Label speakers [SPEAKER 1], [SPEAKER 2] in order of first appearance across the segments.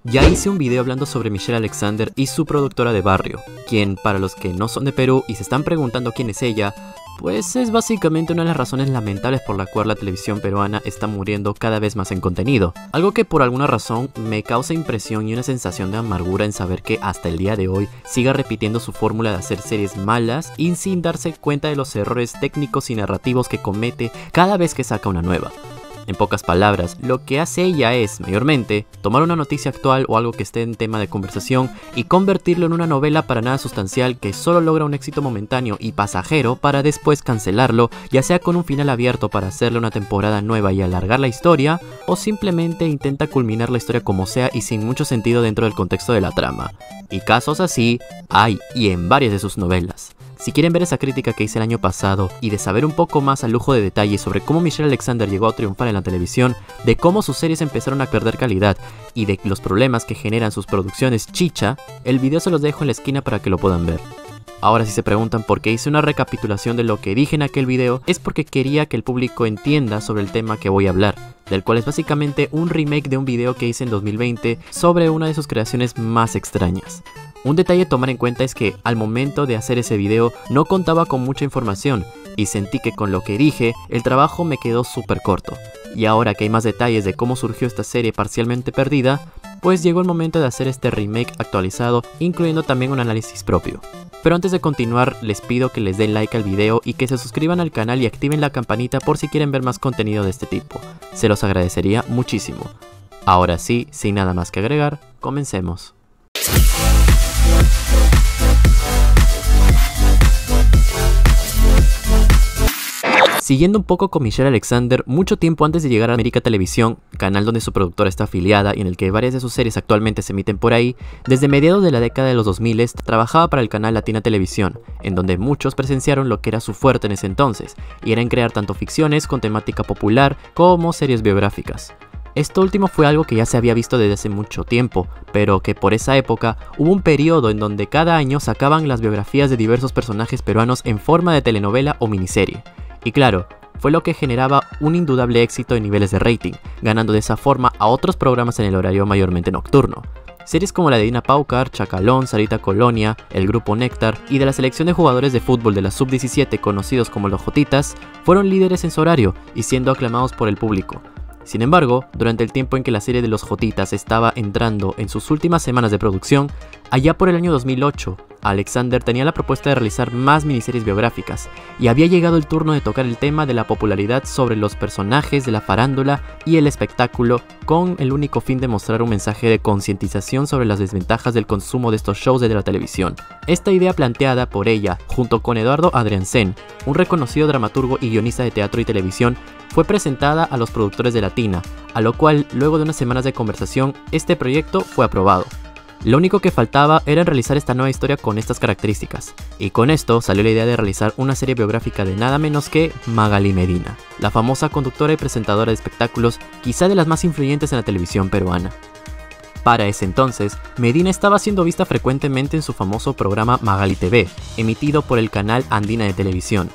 [SPEAKER 1] Ya hice un video hablando sobre Michelle Alexander y su productora de Barrio, quien, para los que no son de Perú y se están preguntando quién es ella, pues es básicamente una de las razones lamentables por la cual la televisión peruana está muriendo cada vez más en contenido. Algo que por alguna razón me causa impresión y una sensación de amargura en saber que hasta el día de hoy siga repitiendo su fórmula de hacer series malas y sin darse cuenta de los errores técnicos y narrativos que comete cada vez que saca una nueva. En pocas palabras, lo que hace ella es, mayormente, tomar una noticia actual o algo que esté en tema de conversación y convertirlo en una novela para nada sustancial que solo logra un éxito momentáneo y pasajero para después cancelarlo, ya sea con un final abierto para hacerle una temporada nueva y alargar la historia, o simplemente intenta culminar la historia como sea y sin mucho sentido dentro del contexto de la trama. Y casos así hay, y en varias de sus novelas. Si quieren ver esa crítica que hice el año pasado y de saber un poco más al lujo de detalles sobre cómo Michelle Alexander llegó a triunfar en la televisión, de cómo sus series empezaron a perder calidad y de los problemas que generan sus producciones chicha, el video se los dejo en la esquina para que lo puedan ver. Ahora, si se preguntan por qué hice una recapitulación de lo que dije en aquel video, es porque quería que el público entienda sobre el tema que voy a hablar, del cual es básicamente un remake de un video que hice en 2020 sobre una de sus creaciones más extrañas. Un detalle a tomar en cuenta es que al momento de hacer ese video no contaba con mucha información y sentí que con lo que dije el trabajo me quedó súper corto. Y ahora que hay más detalles de cómo surgió esta serie parcialmente perdida, pues llegó el momento de hacer este remake actualizado, incluyendo también un análisis propio. Pero antes de continuar, les pido que les den like al video y que se suscriban al canal y activen la campanita por si quieren ver más contenido de este tipo. Se los agradecería muchísimo. Ahora sí, sin nada más que agregar, comencemos. Siguiendo un poco con Michelle Alexander, mucho tiempo antes de llegar a América Televisión, canal donde su productora está afiliada y en el que varias de sus series actualmente se emiten por ahí, desde mediados de la década de los 2000 trabajaba para el canal Latina Televisión, en donde muchos presenciaron lo que era su fuerte en ese entonces, y era en crear tanto ficciones con temática popular como series biográficas. Esto último fue algo que ya se había visto desde hace mucho tiempo, pero que por esa época hubo un periodo en donde cada año sacaban las biografías de diversos personajes peruanos en forma de telenovela o miniserie. Y claro, fue lo que generaba un indudable éxito en niveles de rating, ganando de esa forma a otros programas en el horario mayormente nocturno. Series como la de Dina Paucar, Chacalón, Sarita Colonia, el grupo Néctar y de la selección de jugadores de fútbol de la Sub-17 conocidos como los Jotitas, fueron líderes en su horario y siendo aclamados por el público. Sin embargo, durante el tiempo en que la serie de los Jotitas estaba entrando en sus últimas semanas de producción, allá por el año 2008, Alexander tenía la propuesta de realizar más miniseries biográficas, y había llegado el turno de tocar el tema de la popularidad sobre los personajes de la farándula y el espectáculo, con el único fin de mostrar un mensaje de concientización sobre las desventajas del consumo de estos shows de la televisión. Esta idea planteada por ella, junto con Eduardo Adriansen, un reconocido dramaturgo y guionista de teatro y televisión, fue presentada a los productores de Latina, a lo cual, luego de unas semanas de conversación, este proyecto fue aprobado. Lo único que faltaba era realizar esta nueva historia con estas características, y con esto salió la idea de realizar una serie biográfica de nada menos que Magali Medina, la famosa conductora y presentadora de espectáculos, quizá de las más influyentes en la televisión peruana. Para ese entonces, Medina estaba siendo vista frecuentemente en su famoso programa Magali TV, emitido por el canal Andina de Televisión.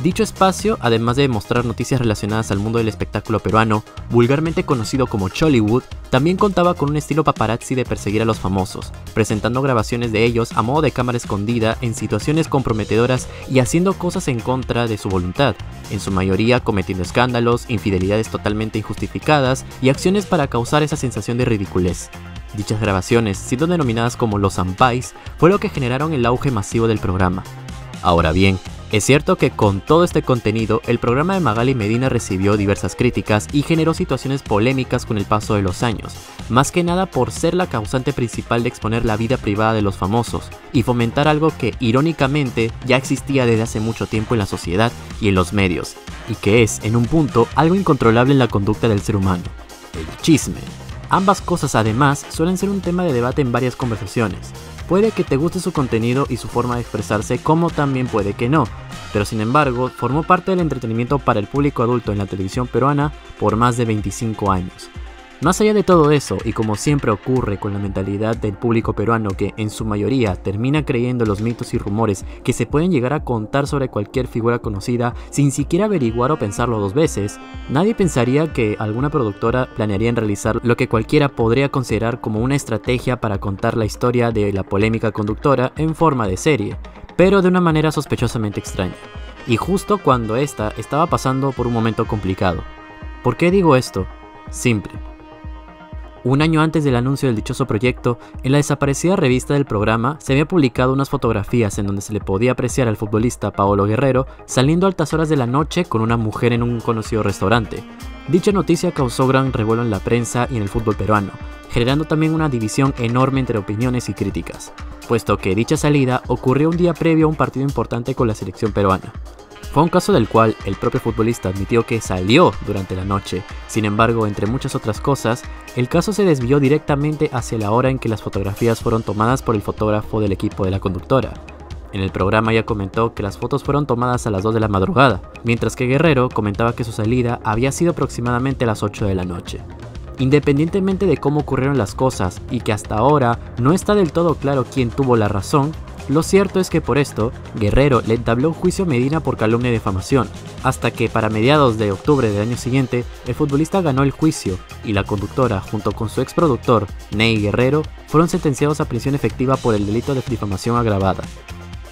[SPEAKER 1] Dicho espacio, además de mostrar noticias relacionadas al mundo del espectáculo peruano, vulgarmente conocido como Chollywood, también contaba con un estilo paparazzi de perseguir a los famosos, presentando grabaciones de ellos a modo de cámara escondida en situaciones comprometedoras y haciendo cosas en contra de su voluntad, en su mayoría cometiendo escándalos, infidelidades totalmente injustificadas y acciones para causar esa sensación de ridiculez. Dichas grabaciones, siendo denominadas como los Ampais, fue lo que generaron el auge masivo del programa. Ahora bien, es cierto que con todo este contenido, el programa de Magali Medina recibió diversas críticas y generó situaciones polémicas con el paso de los años, más que nada por ser la causante principal de exponer la vida privada de los famosos y fomentar algo que, irónicamente, ya existía desde hace mucho tiempo en la sociedad y en los medios, y que es, en un punto, algo incontrolable en la conducta del ser humano: el chisme. Ambas cosas, además, suelen ser un tema de debate en varias conversaciones. Puede que te guste su contenido y su forma de expresarse, como también puede que no, pero sin embargo, formó parte del entretenimiento para el público adulto en la televisión peruana por más de 25 años. Más allá de todo eso, y como siempre ocurre con la mentalidad del público peruano que en su mayoría termina creyendo los mitos y rumores que se pueden llegar a contar sobre cualquier figura conocida sin siquiera averiguar o pensarlo dos veces, nadie pensaría que alguna productora planearía en realizar lo que cualquiera podría considerar como una estrategia para contar la historia de la polémica conductora en forma de serie, pero de una manera sospechosamente extraña, y justo cuando esta estaba pasando por un momento complicado. ¿Por qué digo esto? Simple. Un año antes del anuncio del dichoso proyecto, en la desaparecida revista del programa se había publicado unas fotografías en donde se le podía apreciar al futbolista Paolo Guerrero saliendo a altas horas de la noche con una mujer en un conocido restaurante. Dicha noticia causó gran revuelo en la prensa y en el fútbol peruano, generando también una división enorme entre opiniones y críticas, puesto que dicha salida ocurrió un día previo a un partido importante con la selección peruana. Fue un caso del cual el propio futbolista admitió que salió durante la noche. Sin embargo, entre muchas otras cosas, el caso se desvió directamente hacia la hora en que las fotografías fueron tomadas por el fotógrafo del equipo de la conductora. En el programa ya comentó que las fotos fueron tomadas a las 2 de la madrugada, mientras que Guerrero comentaba que su salida había sido aproximadamente a las 8 de la noche. Independientemente de cómo ocurrieron las cosas y que hasta ahora no está del todo claro quién tuvo la razón, lo cierto es que por esto, Guerrero le entabló un juicio a Medina por calumnia y difamación, hasta que para mediados de octubre del año siguiente, el futbolista ganó el juicio y la conductora, junto con su exproductor, Ney Guerrero, fueron sentenciados a prisión efectiva por el delito de difamación agravada.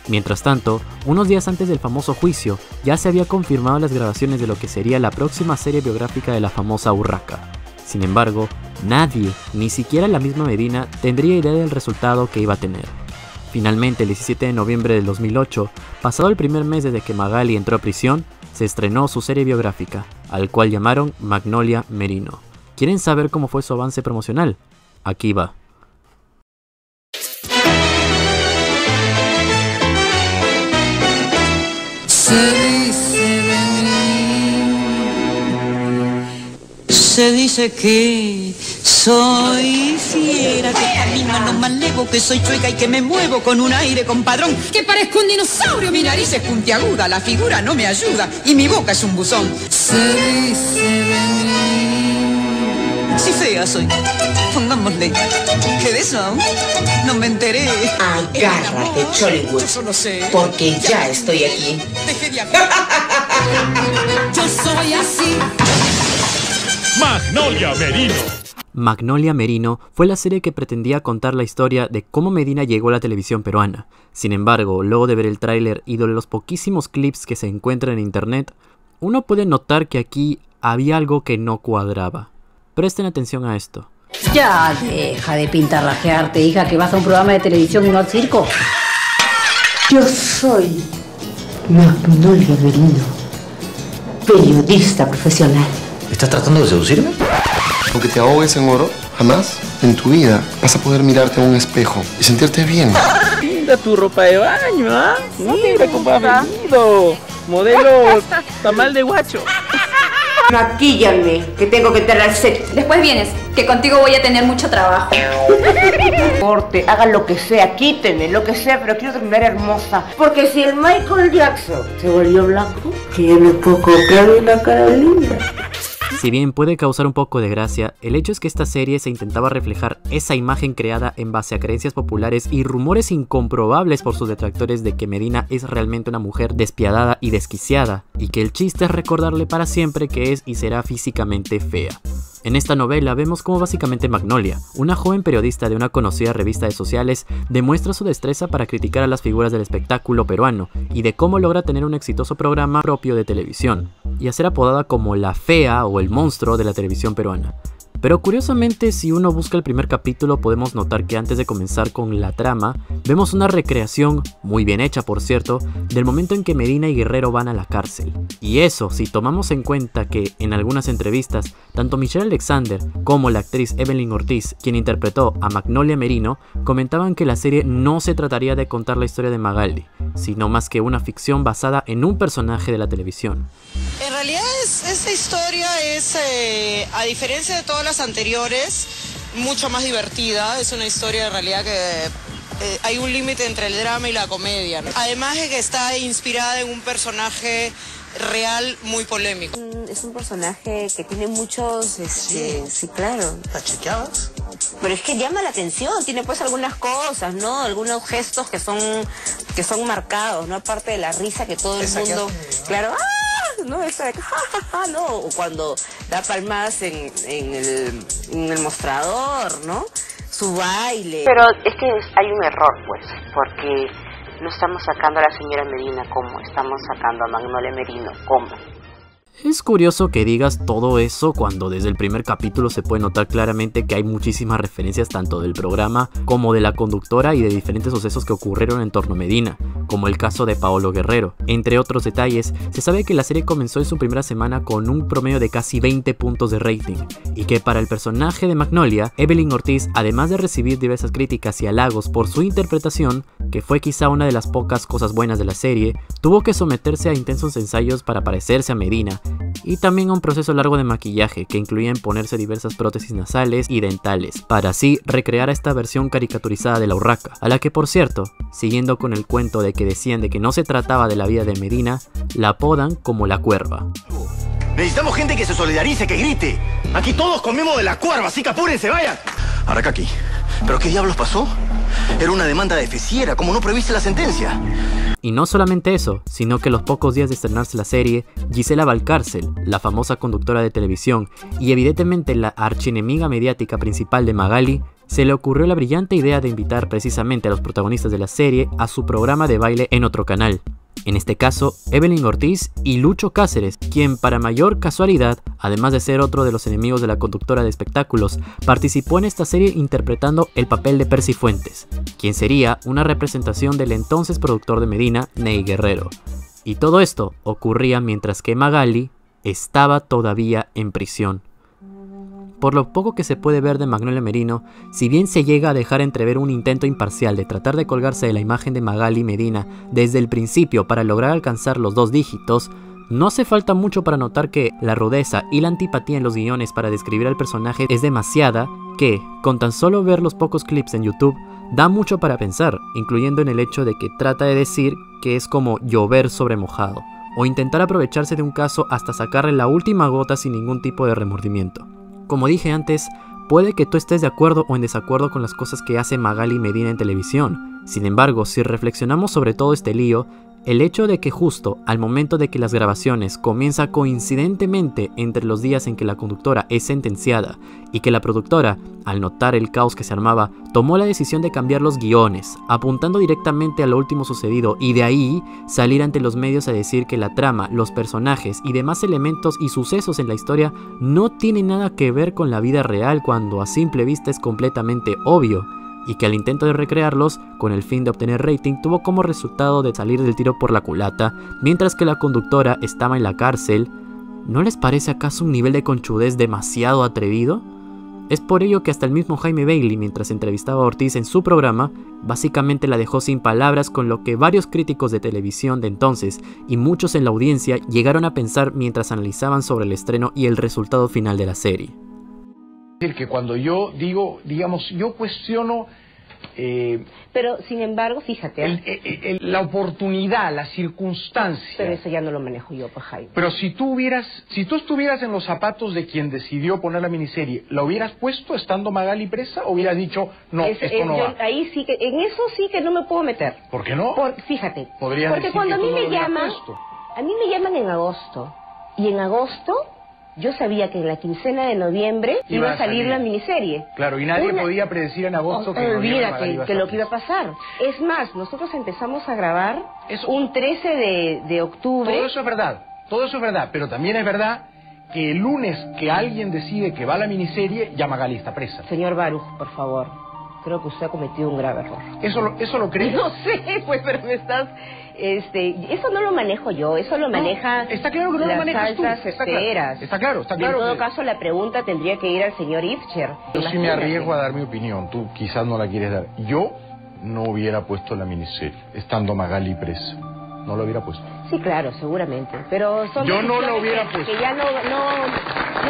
[SPEAKER 1] Mientras tanto, unos días antes del famoso juicio, ya se había confirmado las grabaciones de lo que sería la próxima serie biográfica de la famosa Urraca. Sin embargo, nadie, ni siquiera la misma Medina, tendría idea del resultado que iba a tener. Finalmente, el 17 de noviembre del 2008, pasado el primer mes desde que Magali entró a prisión, se estrenó su serie biográfica, al cual llamaron Magnolia Merino. ¿Quieren saber cómo fue su avance promocional? Aquí va.
[SPEAKER 2] Se dice que soy fiera, que camino a lo más levo, que soy chueca y que me muevo con un aire compadrón, que parezco un dinosaurio, mi nariz es puntiaguda, la figura no me ayuda y mi boca es un buzón. Se dice de mí. Si fea soy, pongámosle, que de eso no me enteré.
[SPEAKER 3] Agárrate, Chollywood, porque ya estoy aquí.
[SPEAKER 2] Dejé de hablar. Yo soy así.
[SPEAKER 4] Magnolia Merino.
[SPEAKER 1] Magnolia Merino fue la serie que pretendía contar la historia de cómo Medina llegó a la televisión peruana. Sin embargo, luego de ver el tráiler y de los poquísimos clips que se encuentran en internet, uno puede notar que aquí había algo que no cuadraba. Presten atención a esto.
[SPEAKER 5] Ya deja de pintarrajearte, hija, que vas a un programa de televisión y no al circo.
[SPEAKER 3] Yo soy Magnolia Merino, periodista profesional.
[SPEAKER 6] ¿Estás tratando de seducirme?
[SPEAKER 7] Aunque te ahogues en oro, jamás en tu vida vas a poder mirarte en un espejo y sentirte bien.
[SPEAKER 8] Linda tu ropa de baño, ¿ah? Mira cómo has venido. Modelo tamal de guacho.
[SPEAKER 3] Maquíllame, que tengo que entrar al set.
[SPEAKER 9] Después vienes, que contigo voy a tener mucho trabajo.
[SPEAKER 3] Corte, hagan lo que sea, quítenme lo que sea, pero quiero terminar hermosa. Porque si el Michael Jackson se volvió blanco, que yo me puedo copiar de una cara linda.
[SPEAKER 1] Si bien puede causar un poco de gracia, el hecho es que esta serie se intentaba reflejar esa imagen creada en base a creencias populares y rumores incomprobables por sus detractores de que Medina es realmente una mujer despiadada y desquiciada, y que el chiste es recordarle para siempre que es y será físicamente fea. En esta novela vemos cómo básicamente Magnolia, una joven periodista de una conocida revista de sociales, demuestra su destreza para criticar a las figuras del espectáculo peruano y de cómo logra tener un exitoso programa propio de televisión, y a ser apodada como la fea o el monstruo de la televisión peruana. Pero curiosamente, si uno busca el primer capítulo, podemos notar que antes de comenzar con la trama, vemos una recreación, muy bien hecha por cierto, del momento en que Medina y Guerrero van a la cárcel. Y eso, si tomamos en cuenta que en algunas entrevistas, tanto Michelle Alexander como la actriz Evelyn Ortiz, quien interpretó a Magnolia Merino, comentaban que la serie no se trataría de contar la historia de Magali, sino más que una ficción basada en un personaje de la televisión.
[SPEAKER 10] En realidad esta historia es, a diferencia de todas las anteriores, mucho más divertida. Es una historia en realidad que hay un límite entre el drama y la comedia, ¿no? Además de que está inspirada en un personaje real muy polémico.
[SPEAKER 3] Es un personaje que tiene muchos, sí, claro.
[SPEAKER 4] ¿La chequeabas?
[SPEAKER 3] Pero es que llama la atención, tiene pues algunas cosas, ¿no? Algunos gestos que son marcados, ¿no? Aparte de la risa que todo el mundo... Claro, ¡ah! No, esa de no, o cuando da palmadas en el mostrador, ¿no? Su baile. Pero es que hay un error, pues, porque no estamos sacando a la señora Medina como estamos sacando a Magnolia Merino como.
[SPEAKER 1] Es curioso que digas todo eso cuando desde el primer capítulo se puede notar claramente que hay muchísimas referencias tanto del programa como de la conductora y de diferentes sucesos que ocurrieron en torno a Medina, como el caso de Paolo Guerrero. Entre otros detalles, se sabe que la serie comenzó en su primera semana con un promedio de casi 20 puntos de rating, y que para el personaje de Magnolia, Evelyn Ortiz, además de recibir diversas críticas y halagos por su interpretación, que fue quizá una de las pocas cosas buenas de la serie, tuvo que someterse a intensos ensayos para parecerse a Medina, y también a un proceso largo de maquillaje que incluía en ponerse diversas prótesis nasales y dentales, para así recrear a esta versión caricaturizada de la urraca, a la que por cierto, siguiendo con el cuento de que decían de que no se trataba de la vida de Medina, la apodan como la Cuerva.
[SPEAKER 4] Necesitamos gente que se solidarice, que grite. Aquí todos comemos de la cuerva, así que apúrense, vayan. Aracaki, ¿pero qué diablos pasó? Era una demanda de feciera, como no previste la sentencia.
[SPEAKER 1] Y no solamente eso, sino que a los pocos días de estrenarse la serie, Gisela Valcárcel, la famosa conductora de televisión y evidentemente la archienemiga mediática principal de Magali, se le ocurrió la brillante idea de invitar precisamente a los protagonistas de la serie a su programa de baile en otro canal. En este caso, Evelyn Ortiz y Lucho Cáceres, quien para mayor casualidad, además de ser otro de los enemigos de la conductora de espectáculos, participó en esta serie interpretando el papel de Percy Fuentes, quien sería una representación del entonces productor de Medina, Ney Guerrero. Y todo esto ocurría mientras que Magali estaba todavía en prisión. Por lo poco que se puede ver de Magnolia Merino, si bien se llega a dejar entrever un intento imparcial de tratar de colgarse de la imagen de Magali Medina desde el principio para lograr alcanzar los 2 dígitos, no hace falta mucho para notar que la rudeza y la antipatía en los guiones para describir al personaje es demasiada que, con tan solo ver los pocos clips en YouTube, da mucho para pensar, incluyendo en el hecho de que trata de decir que es como llover sobre mojado, o intentar aprovecharse de un caso hasta sacarle la última gota sin ningún tipo de remordimiento. Como dije antes, puede que tú estés de acuerdo o en desacuerdo con las cosas que hace Magali Medina en televisión. Sin embargo, si reflexionamos sobre todo este lío, el hecho de que justo al momento de que las grabaciones comienza coincidentemente entre los días en que la conductora es sentenciada y que la productora, al notar el caos que se armaba, tomó la decisión de cambiar los guiones, apuntando directamente a lo último sucedido y de ahí salir ante los medios a decir que la trama, los personajes y demás elementos y sucesos en la historia no tienen nada que ver con la vida real cuando a simple vista es completamente obvio, y que al intento de recrearlos, con el fin de obtener rating, tuvo como resultado de salir del tiro por la culata, mientras que la conductora estaba en la cárcel. ¿No les parece acaso un nivel de conchudez demasiado atrevido? Es por ello que hasta el mismo Jaime Bailey, mientras entrevistaba a Ortiz en su programa, básicamente la dejó sin palabras, con lo que varios críticos de televisión de entonces y muchos en la audiencia llegaron a pensar mientras analizaban sobre el estreno y el resultado final de la serie.
[SPEAKER 6] Que cuando yo digo, digamos, yo cuestiono...
[SPEAKER 3] pero, sin embargo, fíjate...
[SPEAKER 6] la oportunidad, la circunstancia...
[SPEAKER 3] Pero eso ya no lo manejo yo, pues, Jaime.
[SPEAKER 6] Pero si tú estuvieras en los zapatos de quien decidió poner la miniserie, ¿la hubieras puesto estando Magali presa o hubieras dicho, no, esto no va?
[SPEAKER 3] Ahí sí que, en eso sí que no me puedo meter.
[SPEAKER 6] ¿Por qué no?
[SPEAKER 3] Fíjate,
[SPEAKER 6] podrías
[SPEAKER 3] porque
[SPEAKER 6] decir
[SPEAKER 3] cuando
[SPEAKER 6] que
[SPEAKER 3] a mí
[SPEAKER 6] tú no
[SPEAKER 3] me llaman... A mí me llaman en agosto, y en agosto... Yo sabía que en la quincena de noviembre iba a salir la miniserie.
[SPEAKER 6] Claro, y nadie podía predecir en agosto que
[SPEAKER 3] lo que iba a pasar. Es más, nosotros empezamos a grabar un 13 de octubre.
[SPEAKER 6] Todo eso es verdad, pero también es verdad que el lunes que alguien decide que va a la miniserie, ya Magali está presa.
[SPEAKER 3] Señor Baruch, por favor, creo que usted ha cometido un grave error.
[SPEAKER 6] ¿Eso lo crees?
[SPEAKER 3] No sé, pues, pero me estás... eso no lo manejo yo, eso lo maneja...
[SPEAKER 6] Está claro que no lo manejas tú. Está claro.
[SPEAKER 3] Y en todo caso, la pregunta tendría que ir al señor Ifcher.
[SPEAKER 6] Yo sí me arriesgo a dar mi opinión, tú quizás no la quieres dar. Yo no hubiera puesto la miniserie, estando Magali presa. No lo hubiera puesto.
[SPEAKER 3] Sí, claro, seguramente. Pero son
[SPEAKER 6] yo no lo hubiera puesto.
[SPEAKER 3] Que ya no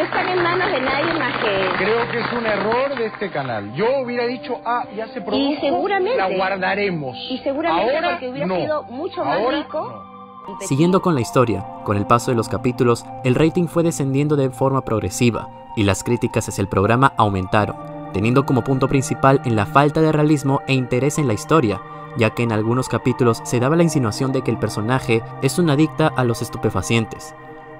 [SPEAKER 3] están en manos de nadie más que...
[SPEAKER 6] Creo que es un error de este canal. Yo hubiera dicho, ya se produjo,
[SPEAKER 3] y seguramente,
[SPEAKER 6] la guardaremos.
[SPEAKER 3] Y seguramente
[SPEAKER 6] ahora,
[SPEAKER 3] porque hubiera sido mucho más rico.
[SPEAKER 1] Siguiendo con la historia, con el paso de los capítulos, el rating fue descendiendo de forma progresiva y las críticas hacia el programa aumentaron, teniendo como punto principal en la falta de realismo e interés en la historia, ya que en algunos capítulos se daba la insinuación de que el personaje es una adicta a los estupefacientes.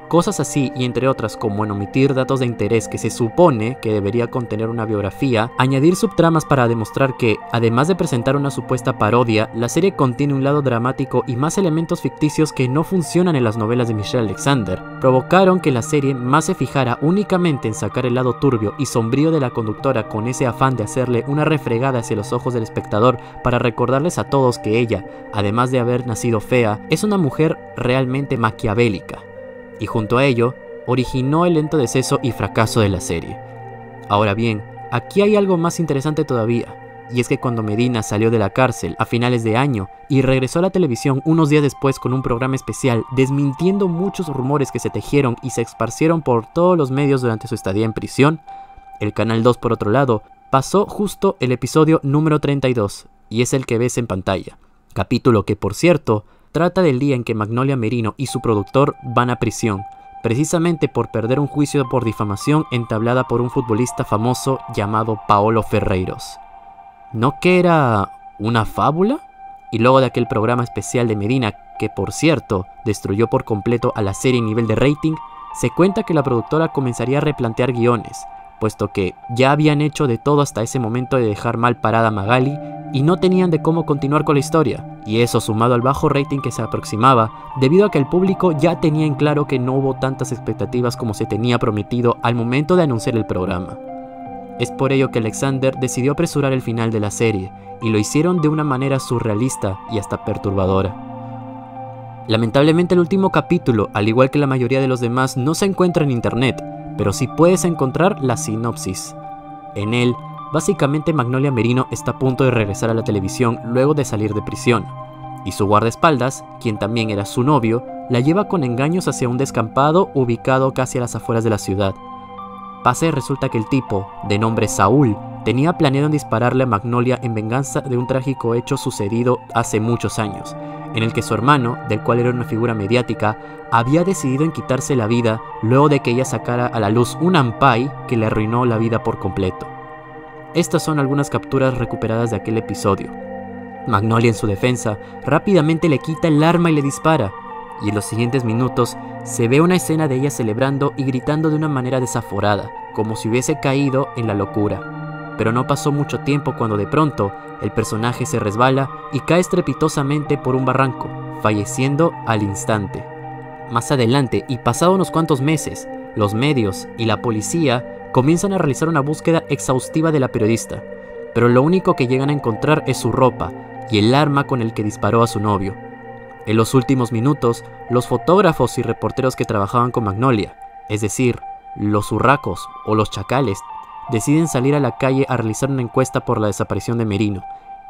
[SPEAKER 1] Cosas así, y entre otras como en omitir datos de interés que se supone que debería contener una biografía, añadir subtramas para demostrar que, además de presentar una supuesta parodia, la serie contiene un lado dramático y más elementos ficticios que no funcionan en las novelas de Michelle Alexander, provocaron que la serie más se fijara únicamente en sacar el lado turbio y sombrío de la conductora con ese afán de hacerle una refregada hacia los ojos del espectador para recordarles a todos que ella, además de haber nacido fea, es una mujer realmente maquiavélica. Y junto a ello, originó el lento deceso y fracaso de la serie. Ahora bien, aquí hay algo más interesante todavía, y es que cuando Medina salió de la cárcel a finales de año y regresó a la televisión unos días después con un programa especial desmintiendo muchos rumores que se tejieron y se esparcieron por todos los medios durante su estadía en prisión, el Canal 2 por otro lado pasó justo el episodio número 32, y es el que ves en pantalla, capítulo que por cierto trata del día en que Magnolia Merino y su productor van a prisión, precisamente por perder un juicio por difamación entablada por un futbolista famoso llamado Paolo Ferreiros. ¿No que era una fábula? Y luego de aquel programa especial de Medina, que por cierto destruyó por completo a la serie en nivel de rating, se cuenta que la productora comenzaría a replantear guiones, puesto que ya habían hecho de todo hasta ese momento de dejar mal parada a Magali y no tenían de cómo continuar con la historia, y eso sumado al bajo rating que se aproximaba, debido a que el público ya tenía en claro que no hubo tantas expectativas como se tenía prometido al momento de anunciar el programa. Es por ello que Alexander decidió apresurar el final de la serie, y lo hicieron de una manera surrealista y hasta perturbadora. Lamentablemente el último capítulo, al igual que la mayoría de los demás, no se encuentra en internet, pero sí puedes encontrar la sinopsis. En él, básicamente Magnolia Merino está a punto de regresar a la televisión luego de salir de prisión, y su guardaespaldas, quien también era su novio, la lleva con engaños hacia un descampado ubicado casi a las afueras de la ciudad. Pasa y resulta que el tipo, de nombre Saúl, tenía planeado en dispararle a Magnolia en venganza de un trágico hecho sucedido hace muchos años, en el que su hermano, del cual era una figura mediática, había decidido en quitarse la vida luego de que ella sacara a la luz un ampay que le arruinó la vida por completo. Estas son algunas capturas recuperadas de aquel episodio. Magnolia, en su defensa, rápidamente le quita el arma y le dispara, y en los siguientes minutos se ve una escena de ella celebrando y gritando de una manera desaforada, como si hubiese caído en la locura. Pero no pasó mucho tiempo cuando de pronto el personaje se resbala y cae estrepitosamente por un barranco, falleciendo al instante. Más adelante, y pasado unos cuantos meses, los medios y la policía comienzan a realizar una búsqueda exhaustiva de la periodista, pero lo único que llegan a encontrar es su ropa y el arma con el que disparó a su novio. En los últimos minutos, los fotógrafos y reporteros que trabajaban con Magnolia, es decir, los urracos o los chacales, deciden salir a la calle a realizar una encuesta por la desaparición de Merino,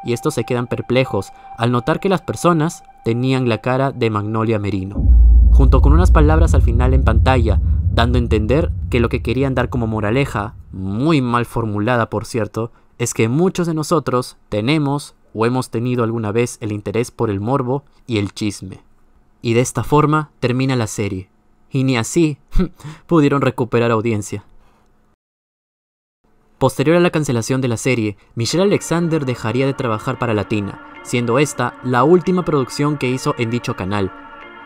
[SPEAKER 1] y estos se quedan perplejos al notar que las personas tenían la cara de Magnolia Merino, junto con unas palabras al final en pantalla, dando a entender que lo que querían dar como moraleja, muy mal formulada por cierto, es que muchos de nosotros tenemos o hemos tenido alguna vez el interés por el morbo y el chisme. Y de esta forma termina la serie, y ni así pudieron recuperar audiencia. Posterior a la cancelación de la serie, Michelle Alexander dejaría de trabajar para Latina, siendo esta la última producción que hizo en dicho canal.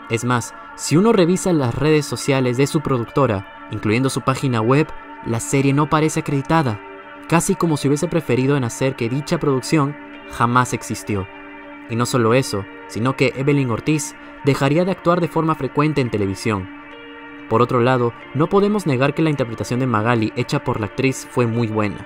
[SPEAKER 1] Es más, si uno revisa las redes sociales de su productora, incluyendo su página web, la serie no parece acreditada, casi como si hubiese preferido en hacer que dicha producción jamás existió. Y no solo eso, sino que Evelyn Ortiz dejaría de actuar de forma frecuente en televisión. Por otro lado, no podemos negar que la interpretación de Magali hecha por la actriz fue muy buena.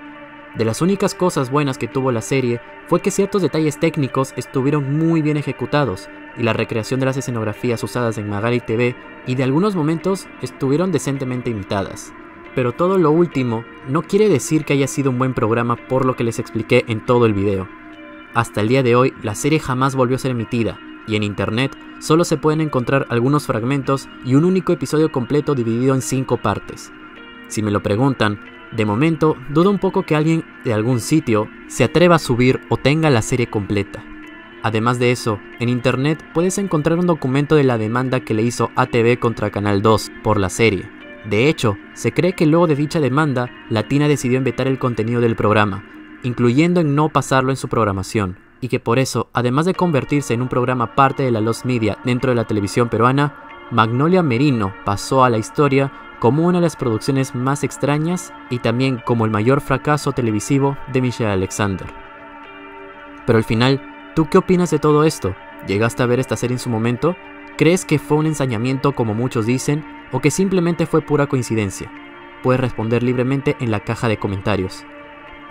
[SPEAKER 1] De las únicas cosas buenas que tuvo la serie fue que ciertos detalles técnicos estuvieron muy bien ejecutados y la recreación de las escenografías usadas en Magali TV y de algunos momentos estuvieron decentemente imitadas. Pero todo lo último no quiere decir que haya sido un buen programa por lo que les expliqué en todo el video. Hasta el día de hoy, la serie jamás volvió a ser emitida, y en internet solo se pueden encontrar algunos fragmentos y un único episodio completo dividido en 5 partes. Si me lo preguntan, de momento dudo un poco que alguien de algún sitio se atreva a subir o tenga la serie completa. Además de eso, en internet puedes encontrar un documento de la demanda que le hizo ATV contra Canal 2 por la serie. De hecho, se cree que luego de dicha demanda, Latina decidió vetar el contenido del programa, incluyendo en no pasarlo en su programación, y que por eso, además de convertirse en un programa parte de la Lost Media dentro de la televisión peruana, Magnolia Merino pasó a la historia como una de las producciones más extrañas y también como el mayor fracaso televisivo de Michelle Alexander. Pero al final, ¿tú qué opinas de todo esto? ¿Llegaste a ver esta serie en su momento? ¿Crees que fue un ensañamiento como muchos dicen o que simplemente fue pura coincidencia? Puedes responder libremente en la caja de comentarios.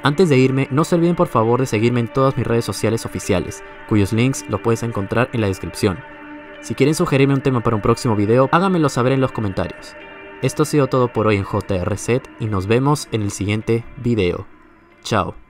[SPEAKER 1] Antes de irme, no se olviden por favor de seguirme en todas mis redes sociales oficiales, cuyos links los puedes encontrar en la descripción. Si quieren sugerirme un tema para un próximo video, háganmelo saber en los comentarios. Esto ha sido todo por hoy en JRZ y nos vemos en el siguiente video. Chao.